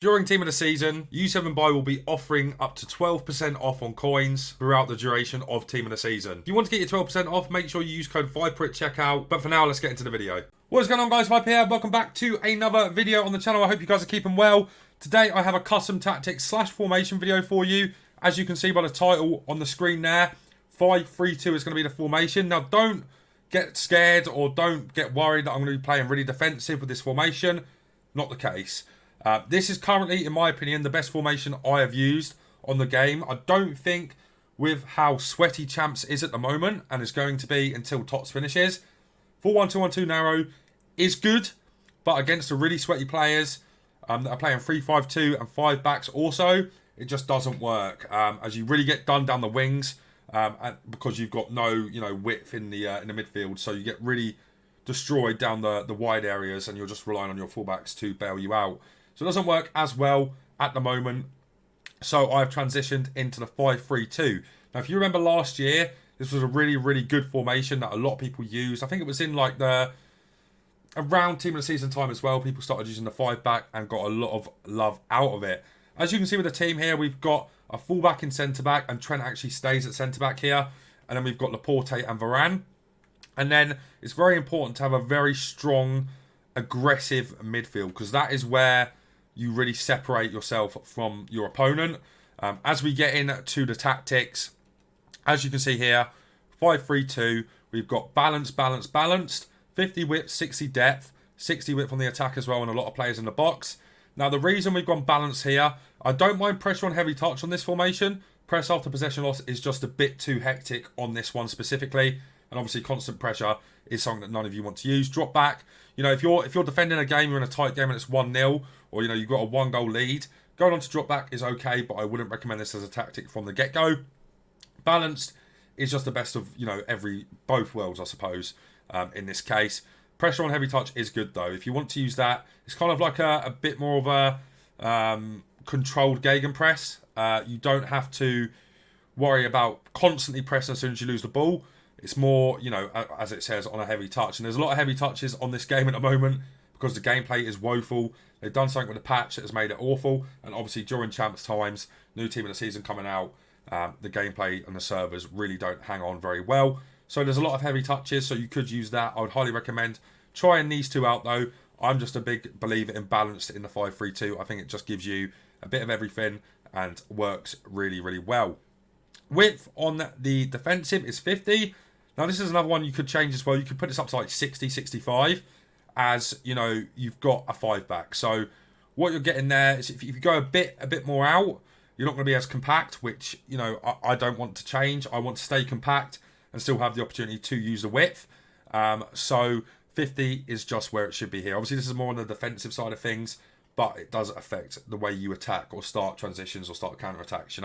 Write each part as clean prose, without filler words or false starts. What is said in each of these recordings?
During Team of the Season, U7 Buy will be offering up to 12% off on coins throughout the duration of Team of the Season. If you want to get your 12% off, make sure you use code Viper at checkout. But for now, let's get into the video. What is going on, guys? Viper here. Welcome back to another video on the channel. I hope you guys are keeping well. Today, I have a custom tactics / formation video for you. As you can see by the title on the screen there, 5-3-2 is going to be the formation. Now, don't get scared or don't get worried that I'm going to be playing really defensive with this formation. Not the case. This is currently, in my opinion, the best formation I have used on the game. I don't think with how sweaty Champs is at the moment, and is going to be until Tots finishes, 4-1-2-1-2 narrow is good, but against the really sweaty players that are playing 3-5-2 and 5 backs also, it just doesn't work. As you really get done down the wings, because you've got no width in the midfield, so you get really destroyed down the wide areas, and you're just relying on your fullbacks to bail you out. So it doesn't work as well at the moment. So I've transitioned into the 5-3-2. Now, if you remember last year, this was a really, really good formation that a lot of people used. I think it was in like around Team of the Season time as well. People started using the 5-back and got a lot of love out of it. As you can see with the team here, we've got a fullback in centre-back, and Trent actually stays at centre-back here. And then we've got Laporte and Varane. And then it's very important to have a very strong, aggressive midfield, because that is where you really separate yourself from your opponent. As we get into the tactics, as you can see here, 5-3-2, we've got balanced, 50 width, 60 depth, 60 width on the attack as well, and a lot of players in the box. Now, the reason we've gone balance here, I don't mind pressure on heavy touch on this formation. Press after possession loss is just a bit too hectic on this one specifically. And obviously, constant pressure is something that none of you want to use. Drop back. If you're defending a game, you're in a tight game and it's 1-0, or you've got a 1-goal lead, going on to drop back is okay, but I wouldn't recommend this as a tactic from the get-go. Balanced is just the best of both worlds, I suppose. In this case, pressure on heavy touch is good though. If you want to use that, it's kind of like a bit more of a controlled gegenpress. You don't have to worry about constantly pressing as soon as you lose the ball. It's more, as it says, on a heavy touch. And there's a lot of heavy touches on this game at the moment because the gameplay is woeful. They've done something with the patch that has made it awful. And obviously, during Champs times, new Team of the Season coming out, the gameplay and the servers really don't hang on very well. So there's a lot of heavy touches, so you could use that. I would highly recommend trying these two out, though. I'm just a big believer in balanced in the 5-3-2. I think it just gives you a bit of everything and works really, really well. Width on the defensive is 50. Now, this is another one you could change as well. You could put this up to like 60, 65, as, you've got a 5-back. So what you're getting there is if you go a bit more out, you're not going to be as compact, which, I don't want to change. I want to stay compact and still have the opportunity to use the width. So 50 is just where it should be here. Obviously, this is more on the defensive side of things, but it does affect the way you attack or start transitions or start counter-attacks,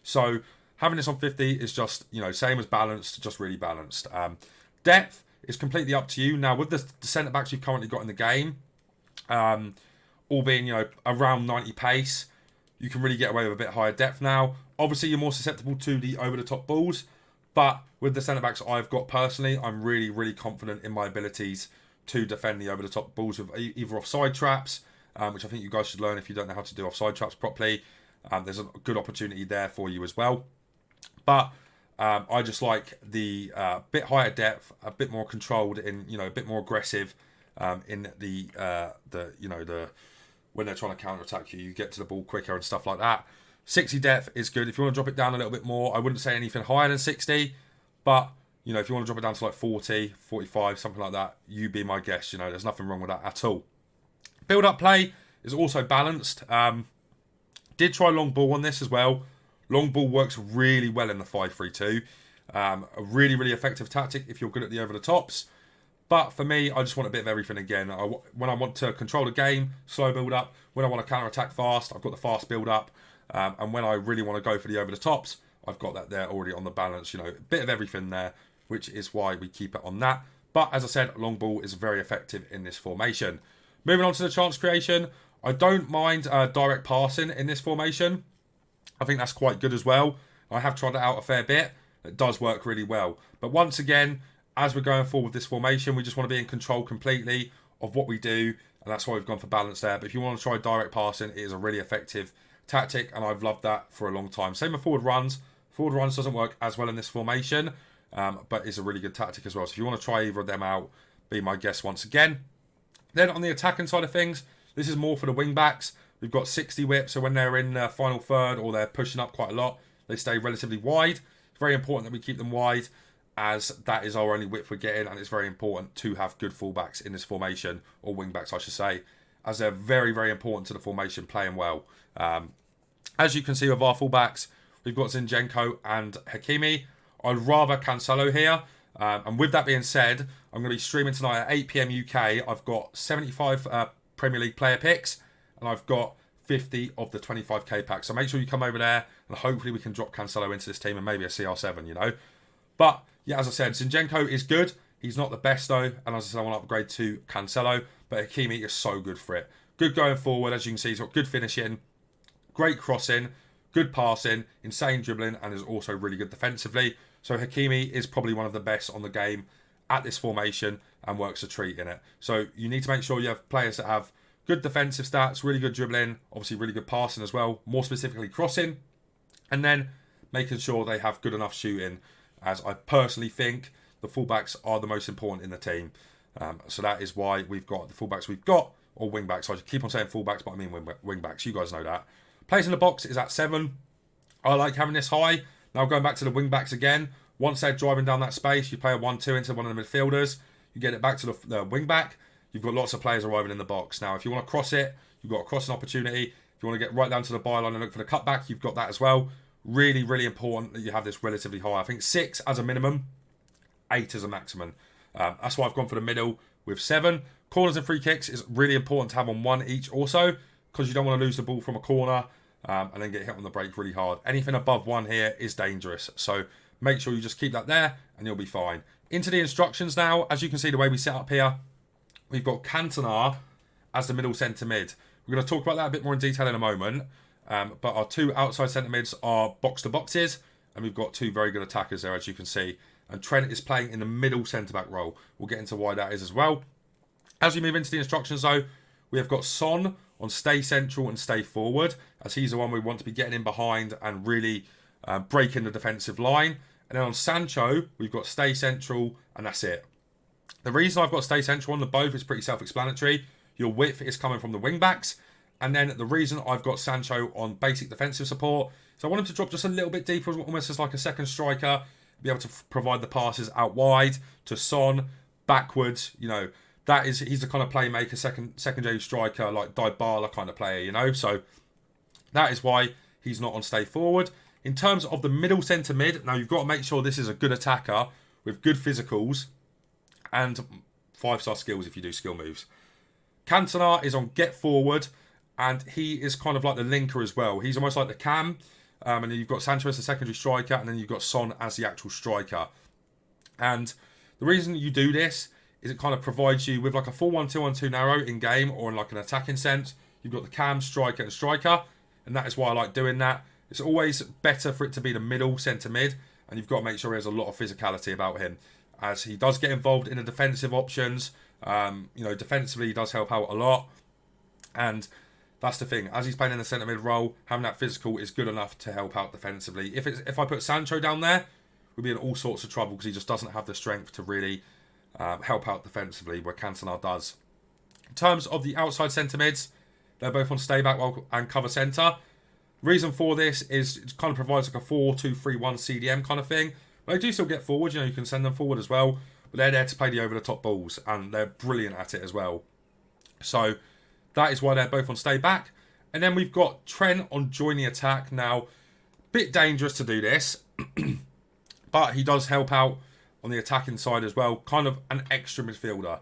So having this on 50 is just, same as balanced, just really balanced. Depth is completely up to you. Now, with the centre-backs you've currently got in the game, all being, around 90 pace, you can really get away with a bit higher depth now. Obviously, you're more susceptible to the over-the-top balls, but with the centre-backs I've got personally, I'm really, really confident in my abilities to defend the over-the-top balls with either offside traps, which I think you guys should learn if you don't know how to do offside traps properly. There's a good opportunity there for you as well. But I just like the bit higher depth, a bit more controlled, in a bit more aggressive in the when they're trying to counter attack you, you get to the ball quicker and stuff like that. 60 depth is good. If you want to drop it down a little bit more, I wouldn't say anything higher than 60, but if you want to drop it down to like 40, 45, something like that, you be my guest. There's nothing wrong with that at all. Build up play is also balanced. Did try long ball on this as well. Long ball works really well in the 5-3-2. A really, really effective tactic if you're good at the over-the-tops. But for me, I just want a bit of everything again. When I want to control the game, slow build-up. When I want to counter-attack fast, I've got the fast build-up. And when I really want to go for the over-the-tops, I've got that there already on the balance. A bit of everything there, which is why we keep it on that. But as I said, long ball is very effective in this formation. Moving on to the chance creation. I don't mind direct passing in this formation. I think that's quite good as well. I have tried it out a fair bit. It does work really well. But once again, as we're going forward with this formation, we just want to be in control completely of what we do and that's why we've gone for balance there. But if you want to try direct passing, it is a really effective tactic, and I've loved that for a long time. Same with forward runs. Forward runs doesn't work as well in this formation, but it's a really good tactic as well. So if you want to try either of them out, be my guest once again. Then on the attacking side of things, this is more for the wing backs. We've got 60 whip, so when they're in the final third or they're pushing up quite a lot, they stay relatively wide. It's very important that we keep them wide, as that is our only width we're getting, and it's very important to have good fullbacks in this formation, or wing backs I should say, as they're very, very important to the formation, playing well. As you can see with our fullbacks, we've got Zinchenko and Hakimi. I'd rather Cancelo here. And with that being said, I'm going to be streaming tonight at 8 PM UK. I've got 75 Premier League player picks, and I've got 50 of the 25k packs. So make sure you come over there, and hopefully we can drop Cancelo into this team and maybe a CR7, you know. But yeah, as I said, Zinchenko is good. He's not the best though, and as I said, I want to upgrade to Cancelo. But Hakimi is so good for it. Good going forward, as you can see. He's got good finishing, great crossing, good passing, insane dribbling, and is also really good defensively. So Hakimi is probably one of the best on the game at this formation and works a treat in it. So you need to make sure you have players that have good defensive stats, really good dribbling, obviously really good passing as well, more specifically crossing, and then making sure they have good enough shooting, as I personally think the fullbacks are the most important in the team. So that is why we've got the fullbacks we've got, or wingbacks. So I keep on saying fullbacks, but I mean wingbacks. You guys know that. Players in the box is at 7. I like having this high. Now going back to the wingbacks again. Once they're driving down that space, you play a 1-2 into one of the midfielders. You get it back to the wingback. You've got lots of players arriving in the box. Now, if you want to cross it, you've got a crossing opportunity. If you want to get right down to the byline and look for the cutback, you've got that as well. Really, really important that you have this relatively high. I think 6 as a minimum, 8 as a maximum. That's why I've gone for the middle with 7. Corners and free kicks is really important to have on 1 each also, because you don't want to lose the ball from a corner and then get hit on the break really hard. Anything above 1 here is dangerous. So make sure you just keep that there and you'll be fine. Into the instructions now. As you can see, the way we set up here, we've got Cantona as the middle centre mid. We're going to talk about that a bit more in detail in a moment. But our 2 outside centre mids are box to boxes, and we've got 2 very good attackers there, as you can see. And Trent is playing in the middle centre back role. We'll get into why that is as well. As we move into the instructions though, we have got Son on stay central and stay forward, as he's the one we want to be getting in behind and really breaking the defensive line. And then on Sancho, we've got stay central, and that's it. The reason I've got stay central on the both is pretty self-explanatory. Your width is coming from the wing backs. And then the reason I've got Sancho on basic defensive support, so I want him to drop just a little bit deeper, almost as like a second striker, be able to provide the passes out wide to Son, backwards. You know, he's the kind of playmaker, secondary striker, like Dybala kind of player, you know. So that is why he's not on stay forward. In terms of the middle centre mid, now you've got to make sure this is a good attacker with good physicals and 5-star skills if you do skill moves. Cantona is on get forward, and he is kind of like the linker as well. He's almost like the cam, and then you've got Sancho as the secondary striker, and then you've got Son as the actual striker. And the reason you do this is it kind of provides you with like a full 1-2-1-2 narrow in game, or in like an attacking sense. You've got the cam, striker, and striker, and that is why I like doing that. It's always better for it to be the middle centre mid, and you've got to make sure he has a lot of physicality about him, as he does get involved in the defensive options. You know, defensively he does help out a lot, and that's the thing. As he's playing in the centre mid role, having that physical is good enough to help out defensively. If I put Sancho down there, we'd be in all sorts of trouble because he just doesn't have the strength to really help out defensively, where Cantona does. In terms of the outside centre mids, they're both on stay back and cover centre. Reason for this is it kind of provides like a 4-2-3-1 CDM kind of thing. But they do still get forward, you know, you can send them forward as well. But they're there to play the over-the-top balls, and they're brilliant at it as well. So that is why they're both on stay back. And then we've got Trent on join the attack. Now, bit dangerous to do this, but he does help out on the attacking side as well. Kind of an extra midfielder.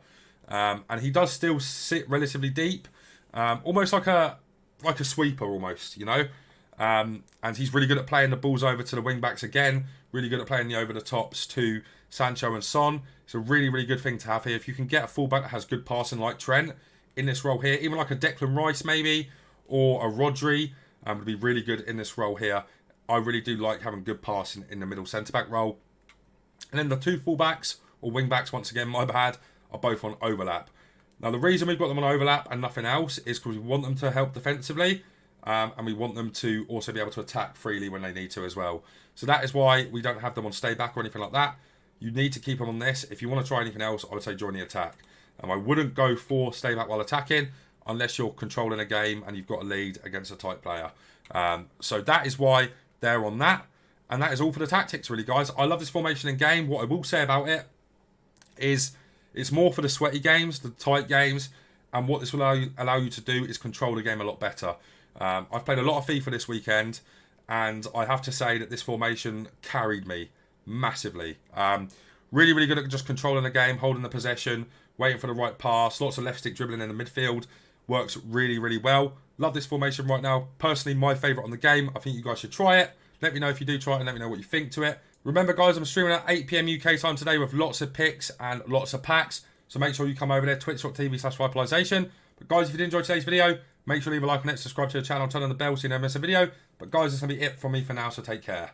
And he does still sit relatively deep. Almost like a sweeper almost, you know. And he's really good at playing the balls over to the wing-backs again. Really good at playing the over-the-tops to Sancho and Son. It's a really, really good thing to have here. If you can get a fullback that has good passing like Trent in this role here, even like a Declan Rice maybe, or a Rodri, would be really good in this role here. I really do like having good passing in the middle centre-back role. And then the 2 fullbacks, or wing-backs once again, my bad, are both on overlap. Now, the reason we've got them on overlap and nothing else is because we want them to help defensively, and we want them to also be able to attack freely when they need to as well. So that is why we don't have them on stay back or anything like that. You need to keep them on this. If you want to try anything else, I would say join the attack. I wouldn't go for stay back while attacking unless you're controlling a game and you've got a lead against a tight player. So that is why they're on that. And that is all for the tactics, really, guys. I love this formation in game. What I will say about it is it's more for the sweaty games, the tight games, and what this will allow you to do is control the game a lot better. I've played a lot of FIFA this weekend, and I have to say that this formation carried me massively. Really, really good at just controlling the game, holding the possession, waiting for the right pass, lots of left stick dribbling in the midfield. Works really, really well. Love this formation right now. Personally, my favourite on the game. I think you guys should try it. Let me know if you do try it and let me know what you think to it. Remember, guys, I'm streaming at 8 PM UK time today with lots of picks and lots of packs. So make sure you come over there, twitch.tv/Vipalization. But guys, if you did enjoy today's video, make sure to leave a like on it, subscribe to the channel, turn on the bell so you never miss a video. But guys, that's going to be it from me for now, so take care.